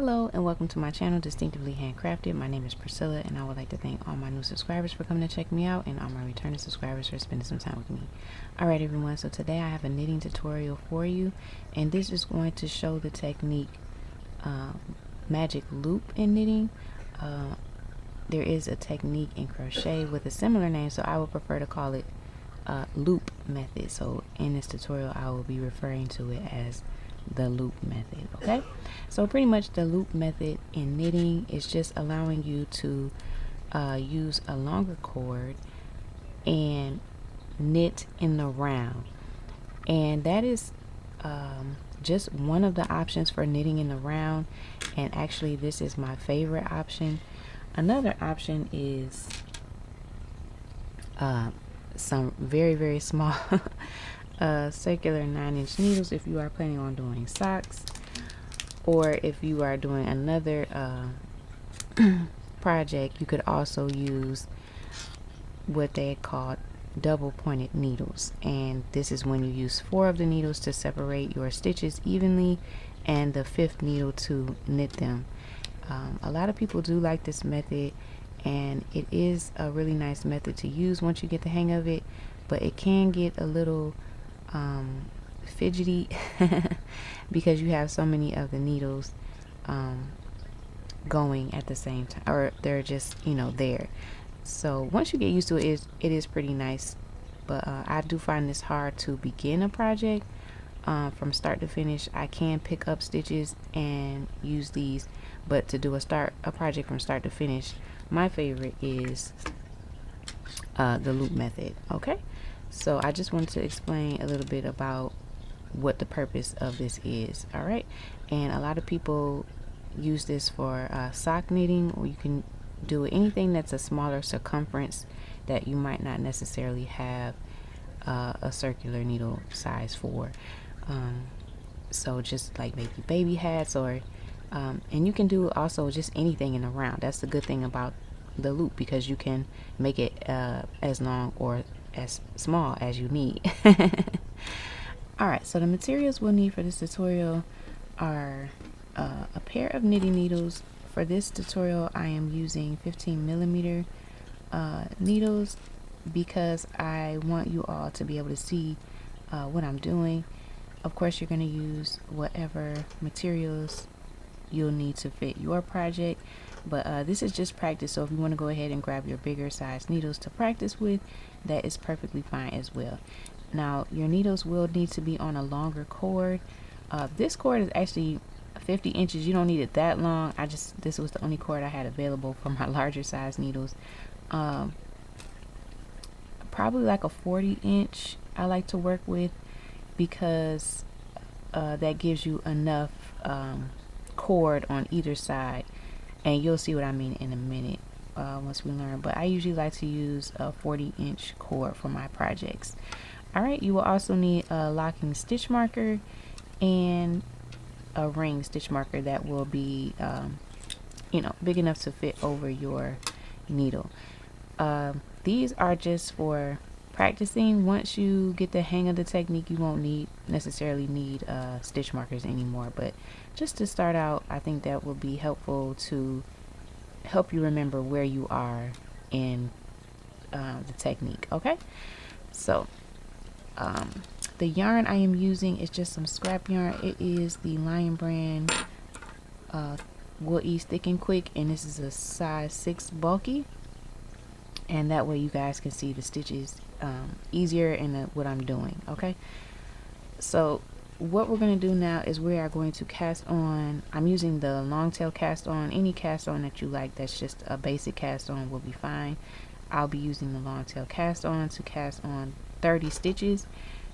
Hello and welcome to my channel, Distinctively Handcrafted. My name is Priscilla and I would like to thank all my new subscribers for coming to check me out and all my returning subscribers for spending some time with me. Alright everyone, so today I have a knitting tutorial for you, and this is going to show the technique magic loop in knitting. There is a technique in crochet with a similar name, so I would prefer to call it loop method. So in this tutorial I will be referring to it as the loop method. Okay, so pretty much the loop method in knitting is just allowing you to use a longer cord and knit in the round, and that is just one of the options for knitting in the round, and actually this is my favorite option. Another option is some very small circular 9-inch needles if you are planning on doing socks, or if you are doing another project. You could also use what they call double pointed needles, and this is when you use 4 of the needles to separate your stitches evenly and the 5th needle to knit them. A lot of people do like this method, and it is a really nice method to use once you get the hang of it, but it can get a little fidgety because you have so many of the needles going at the same time, or they're just there. So once you get used to it, it is pretty nice, but I do find this hard to begin a project from start to finish. I can pick up stitches and use these, but to do a project from start to finish, my favorite is the loop method. Okay, so I just wanted to explain a little bit about what the purpose of this is. All right, and a lot of people use this for sock knitting, or you can do anything that's a smaller circumference that you might not necessarily have a circular needle size for. So just like maybe baby hats, or and you can do also just anything in a round. That's the good thing about the loop, because you can make it as long or as small as you need. Alright, so the materials we'll need for this tutorial are a pair of knitting needles. For this tutorial I am using 15mm needles because I want you all to be able to see what I'm doing. Of course, you're going to use whatever materials you'll need to fit your project, but this is just practice, so if you want to go ahead and grab your bigger size needles to practice with, that is perfectly fine as well. Now your needles will need to be on a longer cord. This cord is actually 50 inches. You don't need it that long. This was the only cord I had available for my larger size needles. Probably like a 40-inch I like to work with, because that gives you enough cord on either side, and you'll see what I mean in a minute once we learn. But I usually like to use a 40-inch cord for my projects. Alright, you will also need a locking stitch marker and a ring stitch marker that will be big enough to fit over your needle. These are just for practicing. Once you get the hang of the technique, you won't necessarily need stitch markers anymore, but just to start out, I think that will be helpful to help you remember where you are in the technique. Okay, so the yarn I am using is just some scrap yarn. It is the Lion brand Wool Ease Thick and Quick, and this is a size 6 bulky, and that way you guys can see the stitches easier and what I'm doing. Okay, so what we're going to do now is we are going to cast on. I'm using the long tail cast on. Any cast on that you like that's just a basic cast on will be fine. I'll be using the long tail cast on to cast on 30 stitches.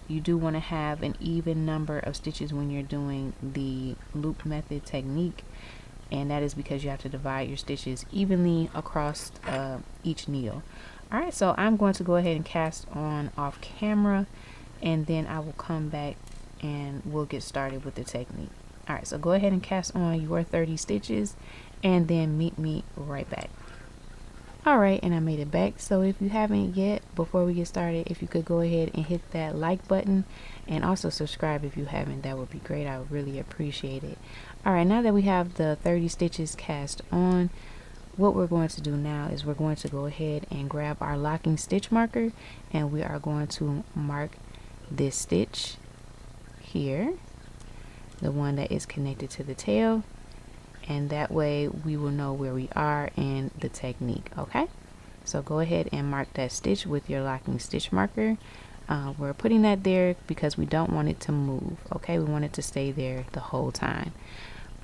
You do want to have an even number of stitches when you're doing the loop method technique, and that is because you have to divide your stitches evenly across each needle. Alright, so I'm going to go ahead and cast on off camera, and then I will come back and we'll get started with the technique. Alright, so go ahead and cast on your 30 stitches and then meet me right back. Alright, and I made it back. So if you haven't yet, before we get started, if you could go ahead and hit that like button and also subscribe if you haven't, that would be great. I would really appreciate it. Alright, now that we have the 30 stitches cast on, what we're going to do now is we're going to go ahead and grab our locking stitch marker, and we are going to mark this stitch here, the one that is connected to the tail, and that way we will know where we are in the technique. Okay, so go ahead and mark that stitch with your locking stitch marker. We're putting that there because we don't want it to move. Okay, we want it to stay there the whole time.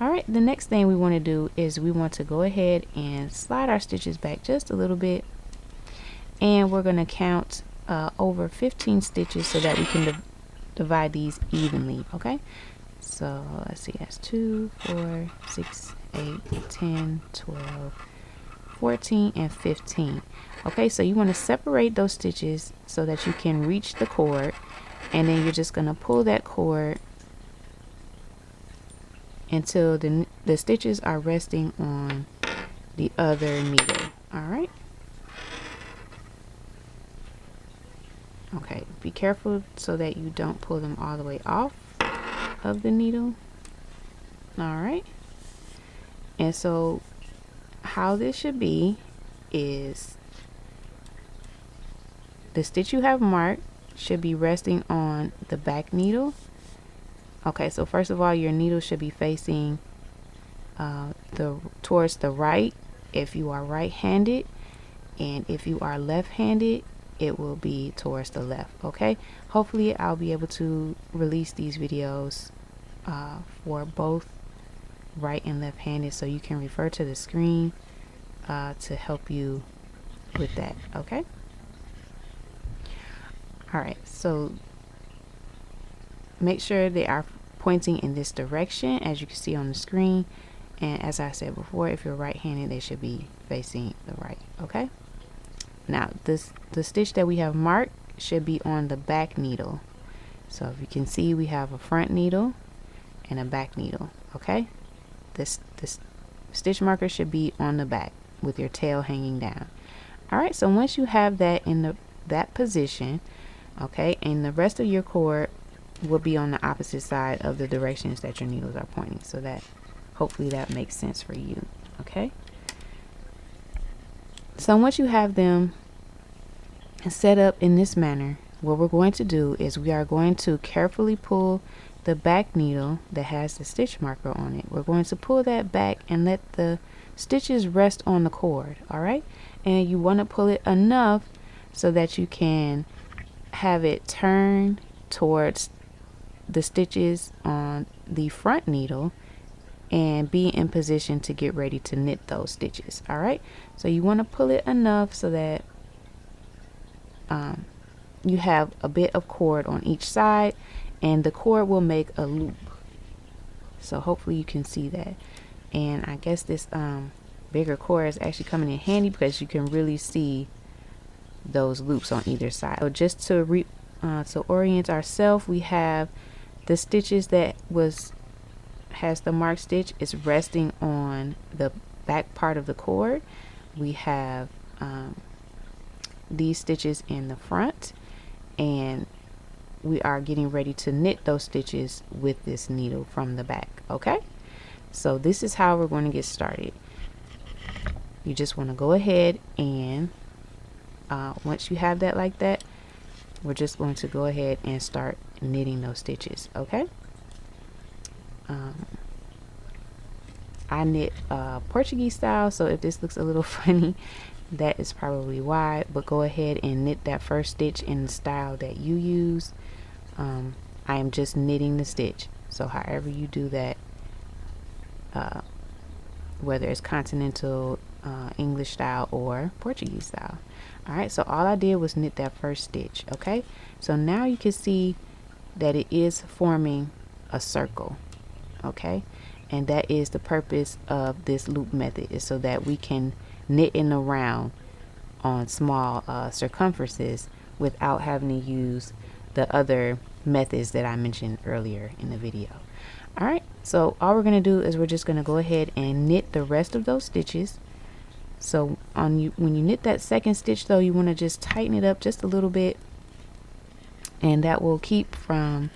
Alright, the next thing we want to do is we want to go ahead and slide our stitches back just a little bit, and we're going to count over 15 stitches so that we can divide these evenly. Okay, so let's see, that's 2, 4, 6, 8, 10, 12, 14, and 15. Okay, so you want to separate those stitches so that you can reach the cord, and then you're just going to pull that cord until the stitches are resting on the other needle. Alright. Okay, be careful so that you don't pull them all the way off of the needle. Alright, and so how this should be is the stitch you have marked should be resting on the back needle. Okay, so first of all, your needle should be facing towards the right if you are right-handed, and if you are left-handed, it will be towards the left. Okay, hopefully I'll be able to release these videos for both right and left-handed, so you can refer to the screen to help you with that. Okay, alright, so make sure they are pointing in this direction as you can see on the screen, and as I said before, if you're right-handed, they should be facing the right. Okay, now the stitch that we have marked should be on the back needle. So if you can see, we have a front needle and a back needle. Okay, this stitch marker should be on the back with your tail hanging down. Alright, so once you have that in that position, okay, and the rest of your cord will be on the opposite side of the directions that your needles are pointing, so that hopefully that makes sense for you. Okay, so once you have them set up in this manner, what we're going to do is we are going to carefully pull the back needle that has the stitch marker on it. We're going to pull that back and let the stitches rest on the cord. Alright, and you want to pull it enough so that you can have it turn towards the stitches on the front needle and be in position to get ready to knit those stitches. Alright, so you want to pull it enough so that you have a bit of cord on each side, and the cord will make a loop. So hopefully you can see that, and I guess this bigger cord is actually coming in handy because you can really see those loops on either side. So just to orient ourselves, we have the stitches that has the marked stitch is resting on the back part of the cord. We have these stitches in the front, and we are getting ready to knit those stitches with this needle from the back. Okay, so this is how we're going to get started. You just want to go ahead and once you have that like that, we're just going to go ahead and start knitting those stitches. Okay, I knit Portuguese style, so if this looks a little funny, that is probably why, but go ahead and knit that first stitch in the style that you use. I am just knitting the stitch, so however you do that, whether it's continental English style or Portuguese style. Alright, so all I did was knit that first stitch. Okay, so now you can see that it is forming a circle. Okay, and that is the purpose of this loop method, is so that we can knit in the round on small circumferences without having to use the other methods that I mentioned earlier in the video. Alright, so all we're going to do is we're just going to go ahead and knit the rest of those stitches. So when you knit that second stitch though, you want to just tighten it up just a little bit, and that will keep from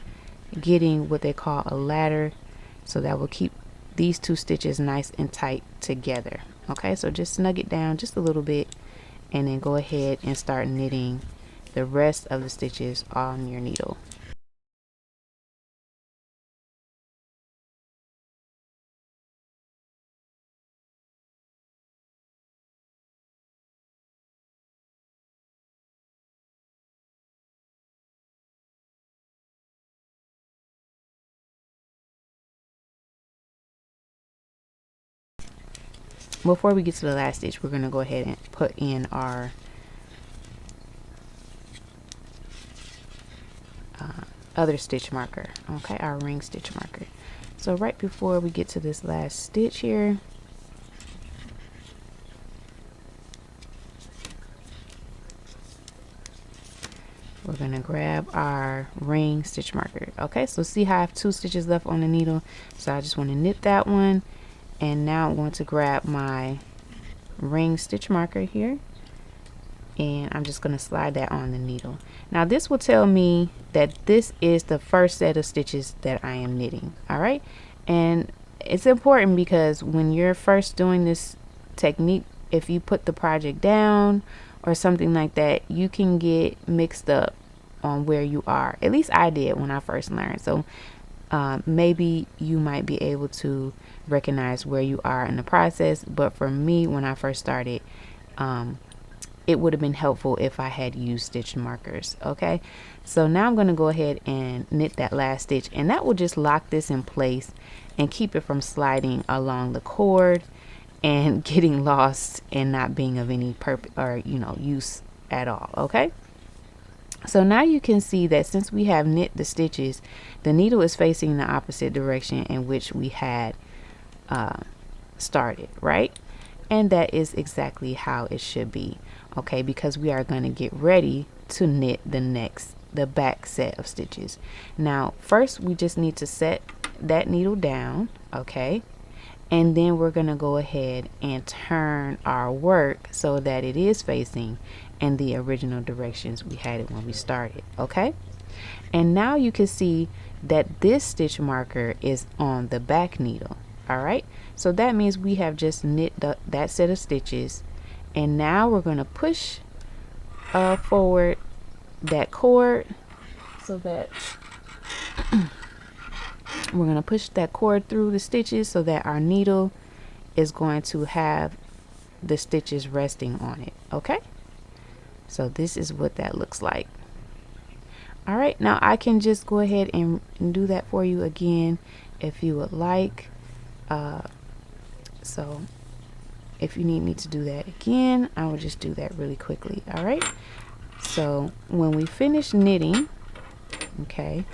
getting what they call a ladder. So that will keep these two stitches nice and tight together. Okay, so just snug it down just a little bit, and then go ahead and start knitting the rest of the stitches on your needle. Before we get to the last stitch, we're going to go ahead and put in our other stitch marker, okay, our ring stitch marker. So right before we get to this last stitch here, we're going to grab our ring stitch marker. Okay, so see how I have 2 stitches left on the needle, so I just want to knit that one, and now I'm going to grab my ring stitch marker here, and I'm just going to slide that on the needle. Now this will tell me that this is the first set of stitches that I am knitting. All right, and it's important because when you're first doing this technique, if you put the project down or something like that, you can get mixed up on where you are. At least I did when I first learned. So maybe you might be able to recognize where you are in the process, but for me, when I first started, it would have been helpful if I had used stitch markers. Okay, so now I'm going to go ahead and knit that last stitch, and that will just lock this in place and keep it from sliding along the cord and getting lost and not being of any purpose or use at all. Okay, so now you can see that since we have knit the stitches, the needle is facing the opposite direction in which we had started, right? And that is exactly how it should be, okay, because we are going to get ready to knit the back set of stitches. Now first we just need to set that needle down, okay, and then we're going to go ahead and turn our work so that it is facing in the original directions we had it when we started. Okay, and now you can see that this stitch marker is on the back needle. All right, so that means we have just knit that set of stitches, and now we're going to push forward that cord so that we're going to push that cord through the stitches so that our needle is going to have the stitches resting on it. Okay, so this is what that looks like. All right, now I can just go ahead and do that for you again if you would like. So if you need me to do that again, I will just do that really quickly. All right, so when we finish knitting, okay,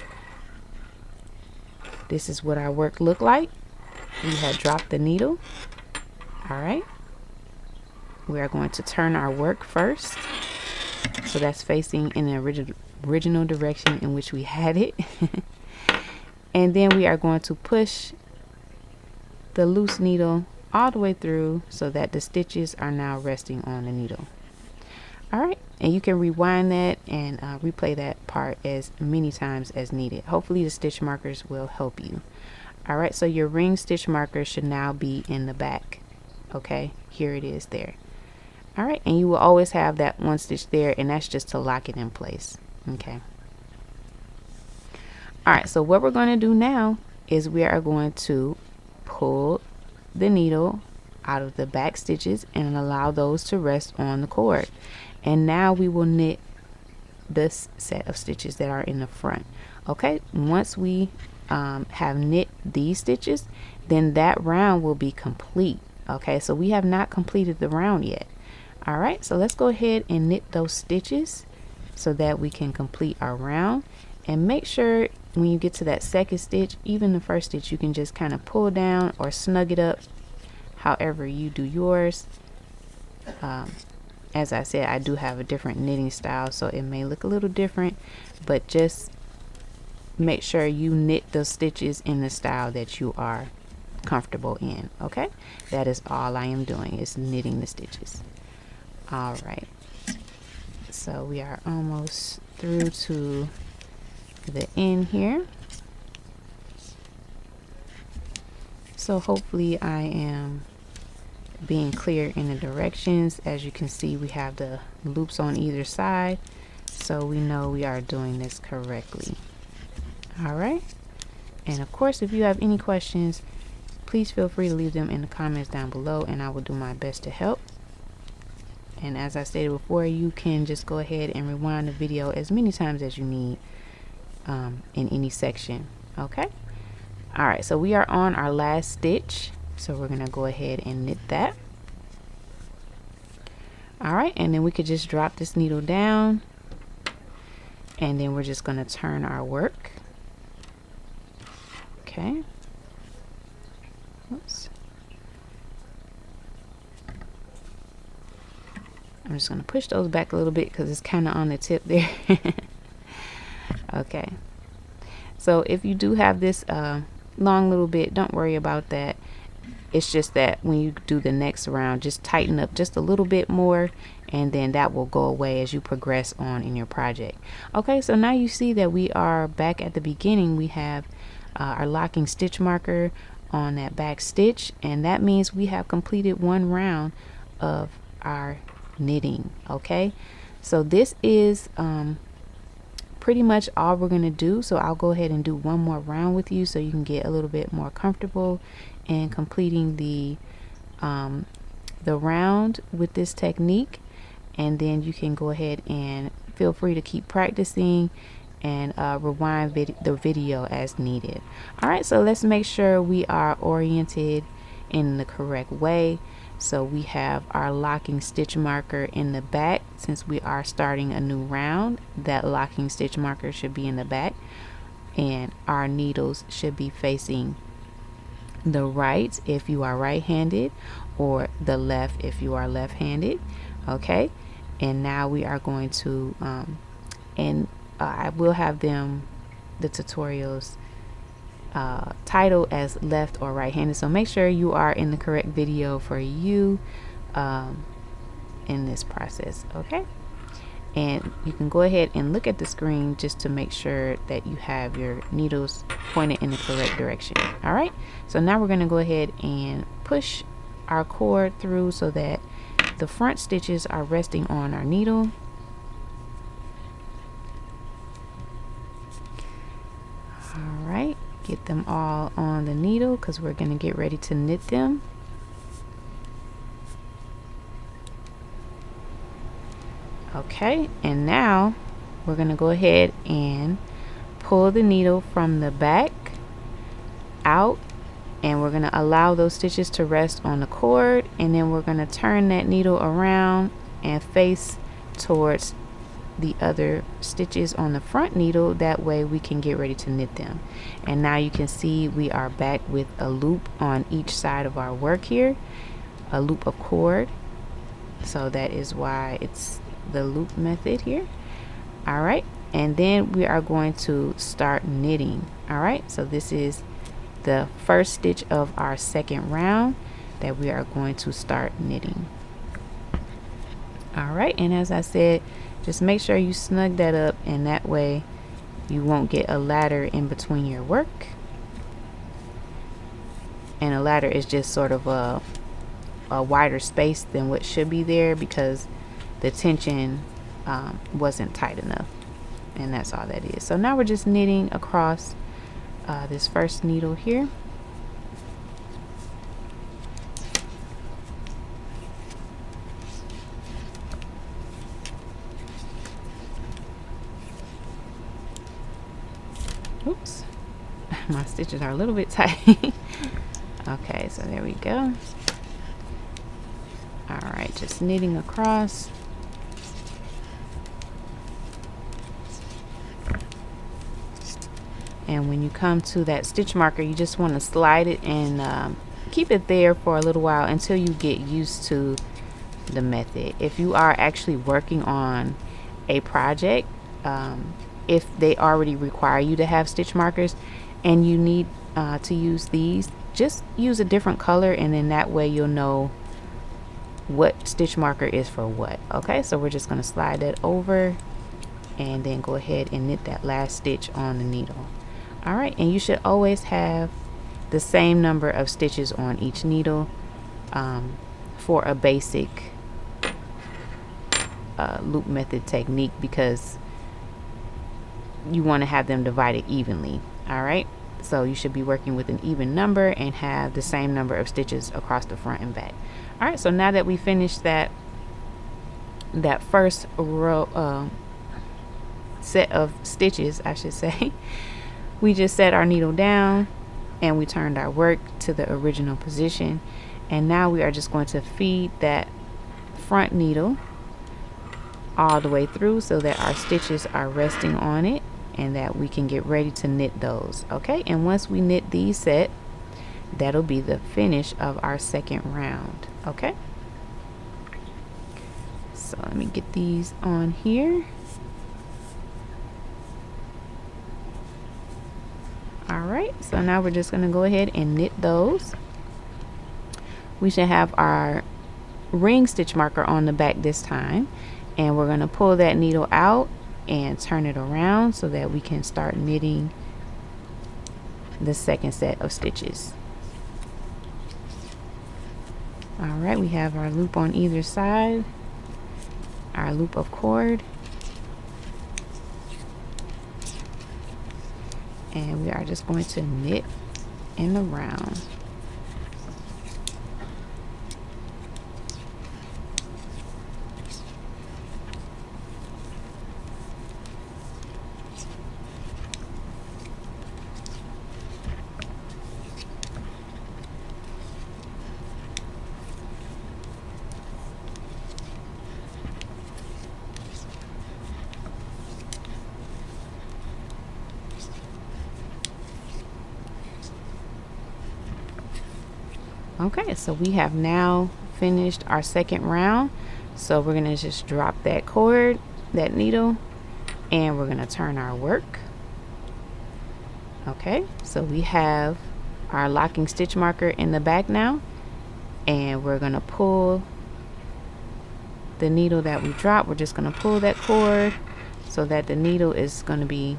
this is what our work looked like. We had dropped the needle. All right, we are going to turn our work first, so that's facing in the original direction in which we had it. And then we are going to push the loose needle all the way through so that the stitches are now resting on the needle. All right, and you can rewind that and replay that part as many times as needed. Hopefully the stitch markers will help you. All right, so your ring stitch marker should now be in the back. Okay, here it is there. All right, and you will always have that one stitch there, and that's just to lock it in place. Okay. All right, so what we're going to do now is we are going to pull the needle out of the back stitches and allow those to rest on the cord, and now we will knit this set of stitches that are in the front. Okay, once we have knit these stitches, then that round will be complete. Okay, so we have not completed the round yet. All right, so let's go ahead and knit those stitches so that we can complete our round. And make sure when you get to that second stitch, even the first stitch, you can just kind of pull down or snug it up however you do yours. As I said, I do have a different knitting style, so it may look a little different, but just make sure you knit the stitches in the style that you are comfortable in. Okay, that is all I am doing, is knitting the stitches. All right, so we are almost through to the end here. So hopefully I am being clear in the directions. As you can see, we have the loops on either side, so we know we are doing this correctly. All right, and of course, if you have any questions, please feel free to leave them in the comments down below, and I will do my best to help. And as I stated before, you can just go ahead and rewind the video as many times as you need in any section. Okay, all right, so we are on our last stitch, so we're gonna go ahead and knit that. All right, and then we could just drop this needle down, and then we're just gonna turn our work. Okay. Oops. I'm just gonna push those back a little bit because it's kind of on the tip there. Okay. So if you do have this long little bit, don't worry about that. It's just that when you do the next round, just tighten up just a little bit more, and then that will go away as you progress on in your project. Okay, so now you see that we are back at the beginning. We have our locking stitch marker on that back stitch, and that means we have completed one round of our knitting. Okay, so this is pretty much all we're gonna do. So I'll go ahead and do one more round with you so you can get a little bit more comfortable in completing the round with this technique, and then you can go ahead and feel free to keep practicing and rewind the video as needed. All right, so let's make sure we are oriented in the correct way. So we have our locking stitch marker in the back. Since we are starting a new round, that locking stitch marker should be in the back, and our needles should be facing the right if you are right-handed, or the left if you are left-handed. Okay, and now we are going to I will have the tutorials titled as left or right-handed, so make sure you are in the correct video for you in this process. Okay, and you can go ahead and look at the screen just to make sure that you have your needles pointed in the correct direction. All right, so now we're going to go ahead and push our cord through so that the front stitches are resting on our needle. All right, get them all on the needle because we're going to get ready to knit them. Okay, and now we're going to go ahead and pull the needle from the back out, and we're going to allow those stitches to rest on the cord, and then we're going to turn that needle around and face towards the other stitches on the front needle. That way we can get ready to knit them. And now you can see we are back with a loop on each side of our work here, a loop of cord. So that is why it's the loop method here. All right, and then we are going to start knitting. All right, so this is the first stitch of our second round that we are going to start knitting. All right, and as I said, just make sure you snug that up, and that way you won't get a ladder in between your work. And a ladder is just sort of a wider space than what should be there because the tension wasn't tight enough, and that's all that is. So now we're just knitting across this first needle here. Oops, my stitches are a little bit tight. Okay, so there we go. All right, just knitting across. And when you come to that stitch marker, you just want to slide it and keep it there for a little while until you get used to the method. If you are actually working on a project, if they already require you to have stitch markers and you need to use these, just use a different color, and then that way you'll know what stitch marker is for what. Okay, so we're just going to slide that over and then go ahead and knit that last stitch on the needle. All right, and you should always have the same number of stitches on each needle for a basic loop method technique, because you want to have them divided evenly. All right, so you should be working with an even number and have the same number of stitches across the front and back. All right, so now that we finished that first row set of stitches, I should say, we just set our needle down and we turned our work to the original position, and now we are just going to feed that front needle all the way through so that our stitches are resting on it and that we can get ready to knit those. Okay, and once we knit these set, that'll be the finish of our second round. Okay, so let me get these on here. Alright, so now we're just going to go ahead and knit those. We should have our ring stitch marker on the back this time, and we're going to pull that needle out and turn it around so that we can start knitting the second set of stitches. Alright, we have our loop on either side, our loop of cord, and we are just going to knit in the round. Okay, so we have now finished our second round. So we're going to just drop that cord, that needle, and we're going to turn our work. Okay, so we have our locking stitch marker in the back now, and we're going to pull the needle that we dropped. We're just going to pull that cord so that the needle is going to be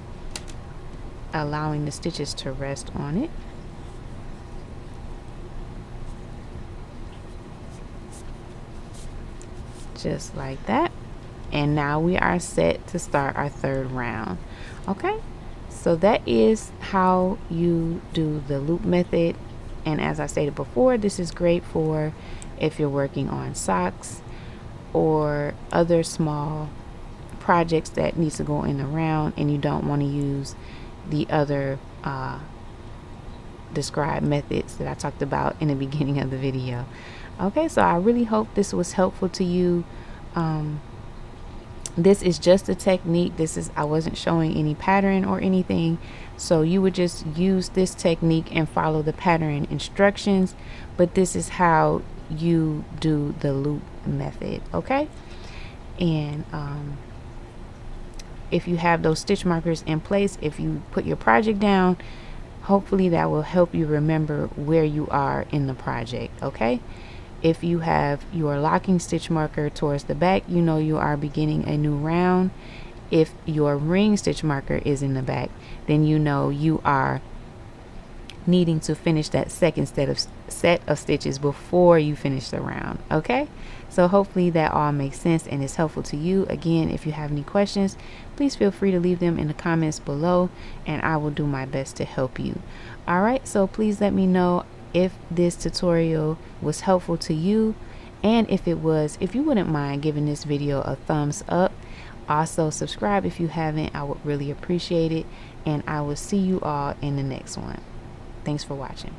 allowing the stitches to rest on it. Just like that, and now we are set to start our third round. Okay, so that is how you do the loop method, and as I stated before, this is great for if you're working on socks or other small projects that needs to go in the round and you don't want to use the other described methods that I talked about in the beginning of the video. Okay, so I really hope this was helpful to you. This is just a technique. I wasn't showing any pattern or anything, so you would just use this technique and follow the pattern instructions, but this is how you do the loop method. Okay, and if you have those stitch markers in place, if you put your project down, hopefully that will help you remember where you are in the project. Okay, if you have your locking stitch marker towards the back, you know you are beginning a new round. If your ring stitch marker is in the back, then you know you are needing to finish that second set of stitches before you finish the round. Okay, so hopefully that all makes sense and is helpful to you. Again, if you have any questions, please feel free to leave them in the comments below and I will do my best to help you. All right, so please let me know if this tutorial was helpful to you, and if it was, if you wouldn't mind giving this video a thumbs up. Also subscribe if you haven't, I would really appreciate it, and I will see you all in the next one. Thanks for watching.